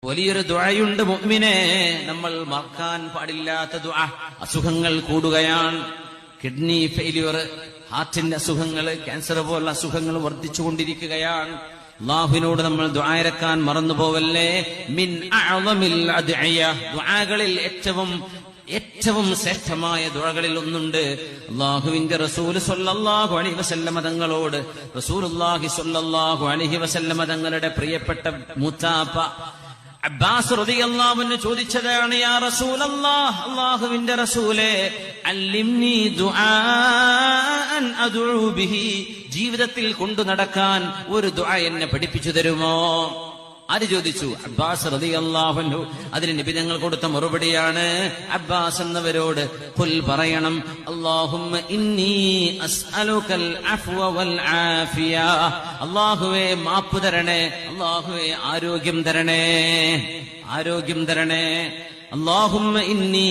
വലിയൊരു ദുആയുണ്ട് മുഅ്മിനേ, നമ്മൾ മറക്കാൻ പാടില്ലാത്ത ദുആ. അസുഖങ്ങൾ കൂടുകയാണ്, കിഡ്നി ഫെയിലിയർ, ഹാർട്ടിന്റെ അസുഖങ്ങൾ, ക്യാൻസർ പോലുള്ള അസുഖങ്ങൾ വർദ്ധിച്ചുകൊണ്ടിരിക്കുകയാണ്. അല്ലാഹുവിനോട് നമ്മൾ ദുആ ഇറക്കാൻ മറന്നുപോവല്ലേ. മിൻ അഅ്ളമിൽ അദ്ഇയ, ദുആകളിൽ ഏറ്റവും ശ്രേഷ്ഠമായ ദുആകളിൽ ഒന്നുണ്ട്. അല്ലാഹുവിന്റെ റസൂൽ സ്വല്ലല്ലാഹു അലൈഹി വസല്ലം തങ്ങളോട് റസൂലുള്ളാഹി സ്വല്ലല്ലാഹു അലൈഹി വസല്ലം തങ്ങളുടെ പ്രിയപ്പെട്ട മൂത്താപ്പ അബ്ബാസ് റളിയല്ലാഹു അൻഹു ചോദിച്ചതാണ്, യാ റസൂലല്ലാഹ്, അല്ലാഹുവിന്റെ റസൂലേ, അല്ലിംനി ദുആഅൻ അദ്ഉ ബിഹി, ജീവിതത്തിൽ കൊണ്ടു നടക്കാൻ ഒരു ദുആ എന്നെ പഠിപ്പിച്ചു തരുമോ? ആര് ചോദിച്ചു? അബ്ബാസ് റളിയല്ലാഹു അൻഹു. അതിന് നബി തങ്ങൾ കൊടുത്ത മറുപടിയാണ്, അബ്ബാസ് എന്നവരോട് ഖുൽ പറയണം, അല്ലാഹുമ്മ ഇന്നി അസ്അലുകൽ അഫ്വ വൽ ആഫിയ, അല്ലാഹുവേ മാപ്പ് തരണേ, അല്ലാഹുവേ ആരോഗ്യം തരണേ, ആരോഗ്യം തരണേ. അല്ലാഹുമ്മ ഇന്നി